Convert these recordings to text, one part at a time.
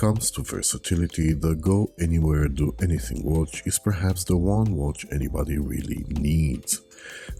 comes to versatility, the Go Anywhere Do Anything watch is perhaps the one watch anybody really needs.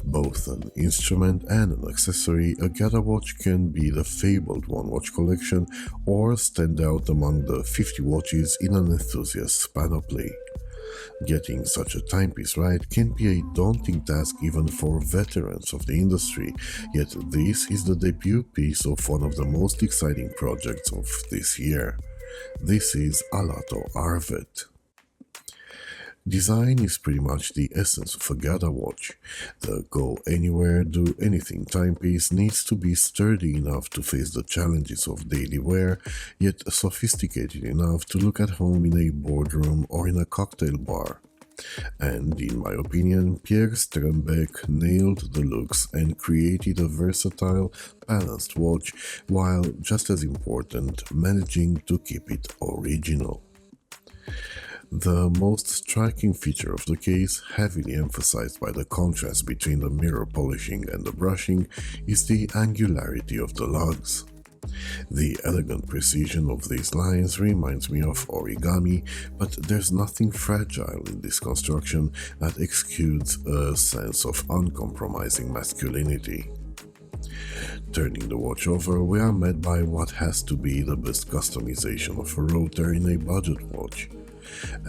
Both an instrument and an accessory, a GADA watch can be the fabled one-watch collection or stand out among the 50 watches in an enthusiast's panoply. Getting such a timepiece right can be a daunting task even for veterans of the industry, yet this is the debut piece of one of the most exciting projects of this year. This is Alato Arvet. Design is pretty much the essence of a GADA watch. The Go Anywhere Do Anything timepiece needs to be sturdy enough to face the challenges of daily wear, yet sophisticated enough to look at home in a boardroom or in a cocktail bar. And in my opinion, Pierre Strembeck nailed the looks and created a versatile, balanced watch, while just as important, managing to keep it original. The most striking feature of the case, heavily emphasized by the contrast between the mirror polishing and the brushing, is the angularity of the lugs. The elegant precision of these lines reminds me of origami, but there's nothing fragile in this construction that exudes a sense of uncompromising masculinity. Turning the watch over, we are met by what has to be the best customization of a rotor in a budget watch.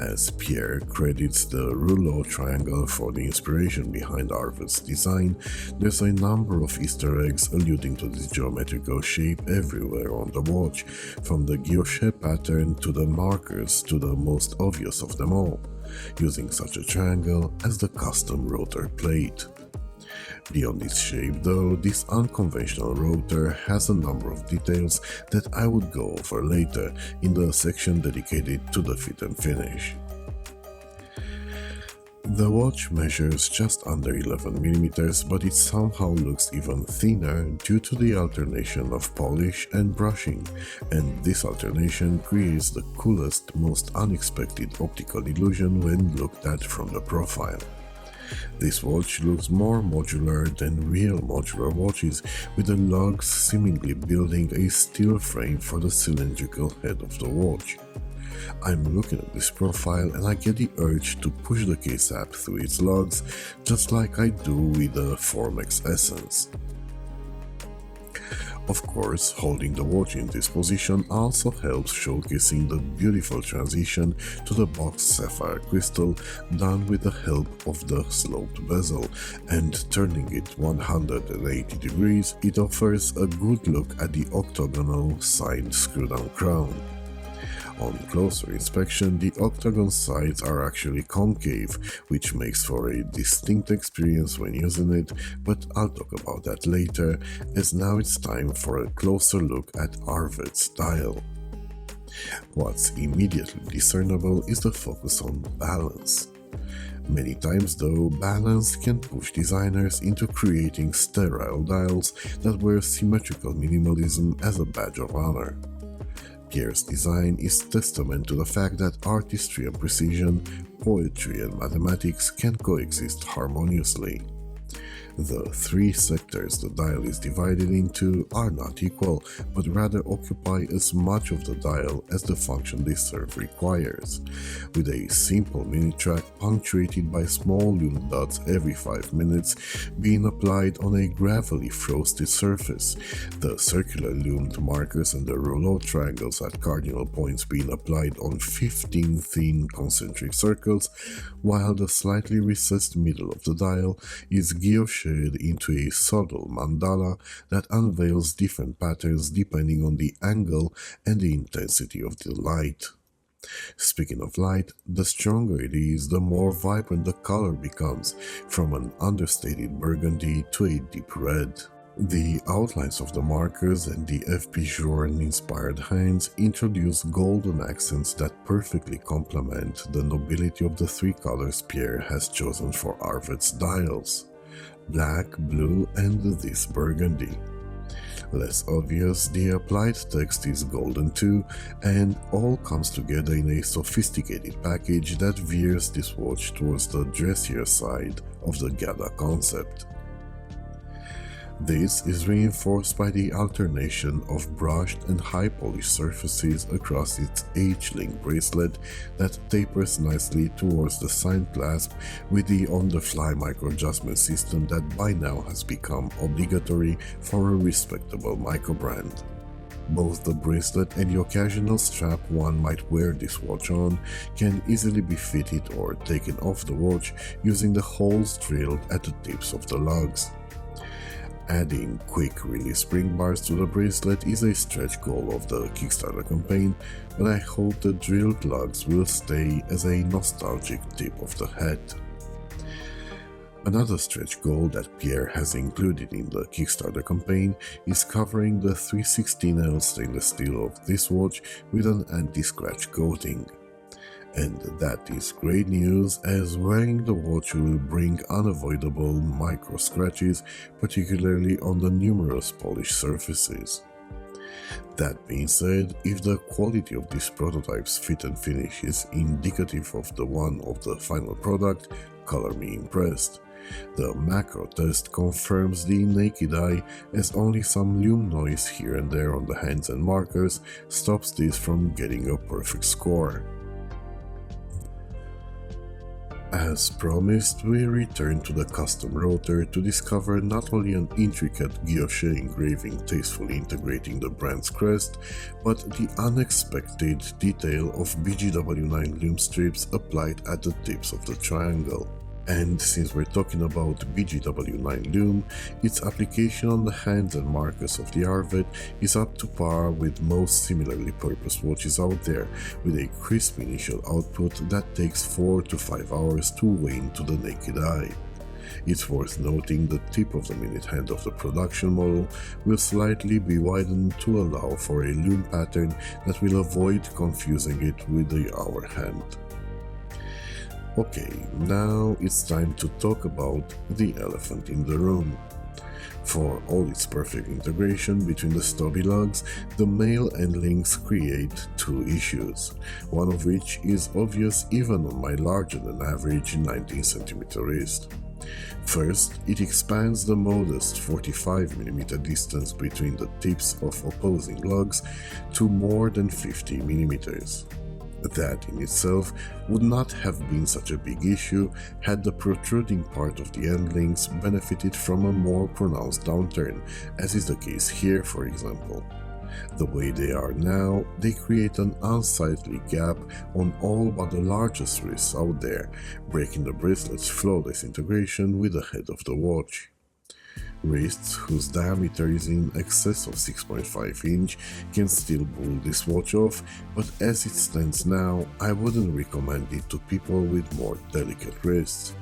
As Pierre credits the rouleau triangle for the inspiration behind Arvet's design, there's a number of Easter eggs alluding to this geometrical shape everywhere on the watch, from the guilloche pattern to the markers to the most obvious of them all, using such a triangle as the custom rotor plate. Beyond its shape though, this unconventional rotor has a number of details that I would go over later in the section dedicated to the fit and finish. The watch measures just under 11mm, but it somehow looks even thinner due to the alternation of polish and brushing, and this alternation creates the coolest, most unexpected optical illusion when looked at from the profile. This watch looks more modular than real modular watches, with the lugs seemingly building a steel frame for the cylindrical head of the watch. I'm looking at this profile and I get the urge to push the case up through its lugs, just like I do with the Formex Essence. Of course, holding the watch in this position also helps showcasing the beautiful transition to the boxed sapphire crystal done with the help of the sloped bezel, and turning it 180 degrees, it offers a good look at the octagonal side screw-down crown. On closer inspection, the octagon sides are actually concave, which makes for a distinct experience when using it, but I'll talk about that later, as now it's time for a closer look at Arvet's dial. What's immediately discernible is the focus on balance. Many times though, balance can push designers into creating sterile dials that wear symmetrical minimalism as a badge of honor. Pierre's design is testament to the fact that artistry and precision, poetry and mathematics can coexist harmoniously. The three sectors the dial is divided into are not equal, but rather occupy as much of the dial as the function they serve requires, with a simple mini track punctuated by small lume dots every 5 minutes being applied on a gravelly frosted surface, the circular lumed markers and the rouleau triangles at cardinal points being applied on 15 thin concentric circles, while the slightly recessed middle of the dial is guilloche into a subtle mandala that unveils different patterns depending on the angle and the intensity of the light. Speaking of light, the stronger it is, the more vibrant the color becomes, from an understated burgundy to a deep red. The outlines of the markers and the F.P. Journe-inspired hands introduce golden accents that perfectly complement the nobility of the three colors Pierre has chosen for Arvet's dials: black, blue, and this burgundy. Less obvious, the applied text is golden too, and all comes together in a sophisticated package that veers this watch towards the dressier side of the GADA concept. This is reinforced by the alternation of brushed and high-polished surfaces across its H-link bracelet that tapers nicely towards the sign clasp with the on-the-fly micro-adjustment system that by now has become obligatory for a respectable micro-brand. Both the bracelet and the occasional strap one might wear this watch on can easily be fitted or taken off the watch using the holes drilled at the tips of the lugs. Adding quick-release spring bars to the bracelet is a stretch goal of the Kickstarter campaign, but I hope the drilled lugs will stay as a nostalgic tip of the hat. Another stretch goal that Pierre has included in the Kickstarter campaign is covering the 316L stainless steel of this watch with an anti-scratch coating. And that is great news, as wearing the watch will bring unavoidable micro scratches, particularly on the numerous polished surfaces. That being said, if the quality of this prototype's fit and finish is indicative of the one of the final product, color me impressed. The macro test confirms the naked eye, as only some lume noise here and there on the hands and markers stops this from getting a perfect score. As promised, we return to the custom rotor to discover not only an intricate guilloche engraving tastefully integrating the brand's crest, but the unexpected detail of BGW9 lume strips applied at the tips of the triangle. And since we're talking about BGW9 lume, its application on the hands and markers of the Arvet is up to par with most similarly purposed watches out there, with a crisp initial output that takes 4 to 5 hours to wane to the naked eye. It's worth noting the tip of the minute hand of the production model will slightly be widened to allow for a lume pattern that will avoid confusing it with the hour hand. Okay, now it's time to talk about the elephant in the room. For all its perfect integration between the stubby lugs, the male end links create two issues, one of which is obvious even on my larger than average 19cm wrist. First, it expands the modest 45mm distance between the tips of opposing lugs to more than 50mm. That in itself would not have been such a big issue had the protruding part of the end links benefited from a more pronounced downturn, as is the case here for example. The way they are now, they create an unsightly gap on all but the largest wrists out there, breaking the bracelet's flawless integration with the head of the watch. Wrists whose diameter is in excess of 6.5 inch can still pull this watch off, but as it stands now, I wouldn't recommend it to people with more delicate wrists.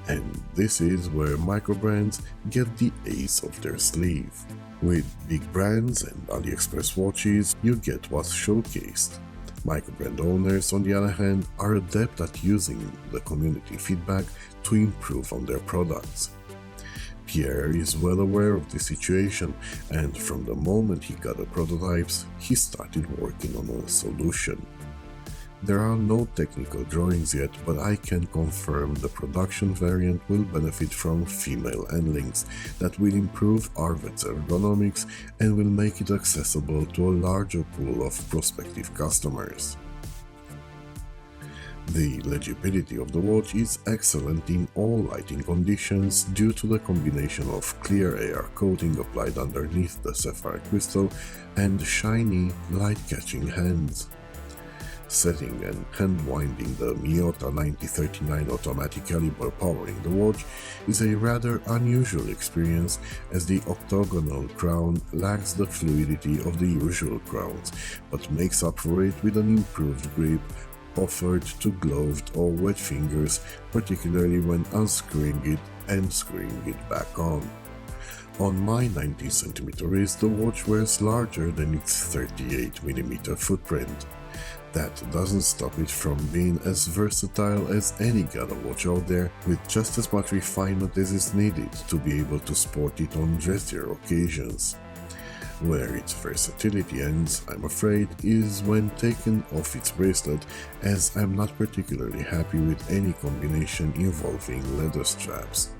And this is where microbrands get the ace of their sleeve. With big brands and AliExpress watches, you get what's showcased. Microbrand owners, on the other hand, are adept at using the community feedback to improve on their products. Pierre is well aware of the situation, and from the moment he got the prototypes, he started working on a solution. There are no technical drawings yet, but I can confirm the production variant will benefit from female end links that will improve Arvet's ergonomics and will make it accessible to a larger pool of prospective customers. The legibility of the watch is excellent in all lighting conditions due to the combination of clear AR coating applied underneath the sapphire crystal and shiny, light-catching hands. Setting and hand-winding the Miyota 9039 automatic caliber powering the watch is a rather unusual experience, as the octagonal crown lacks the fluidity of the usual crowns, but makes up for it with an improved grip offered to gloved or wet fingers, particularly when unscrewing it and screwing it back on. On my 19cm wrist, the watch wears larger than its 38mm footprint. That doesn't stop it from being as versatile as any GADA watch out there, with just as much refinement as is needed to be able to sport it on dressier occasions. Where its versatility ends, I'm afraid, is when taken off its bracelet, as I'm not particularly happy with any combination involving leather straps.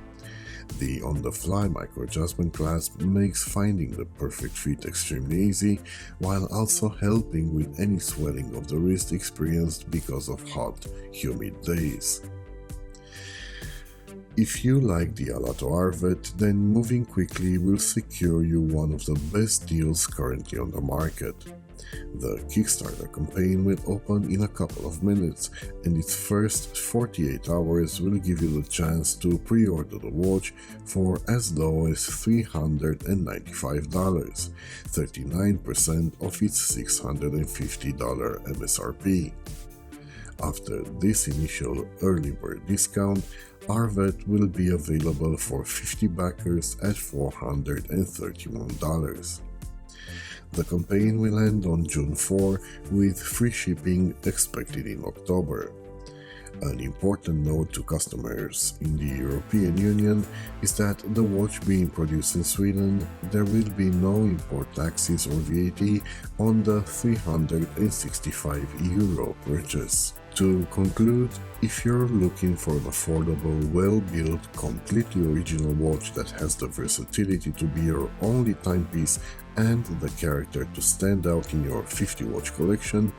The on-the-fly micro-adjustment clasp makes finding the perfect fit extremely easy, while also helping with any swelling of the wrist experienced because of hot, humid days. If you like the Alato Arvet, then moving quickly will secure you one of the best deals currently on the market. The Kickstarter campaign will open in a couple of minutes, and its first 48 hours will give you the chance to pre-order the watch for as low as $395, 39% of its $650 MSRP. After this initial early bird discount, Arvet will be available for 50 backers at $431. The campaign will end on June 4 with free shipping expected in October. An important note to customers in the European Union is that the watch being produced in Sweden, there will be no import taxes or VAT on the €365 purchase. To conclude, if you're looking for an affordable, well-built, completely original watch that has the versatility to be your only timepiece and the character to stand out in your 50-watch collection,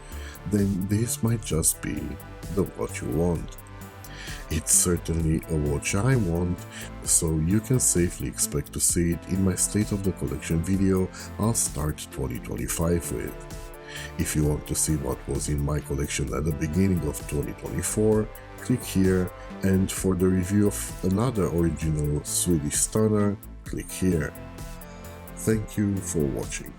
then this might just be the watch you want. It's certainly a watch I want, so you can safely expect to see it in my State of the Collection video I'll start 2025 with. If you want to see what was in my collection at the beginning of 2024, click here, and for the review of another original Swedish stunner, click here. Thank you for watching.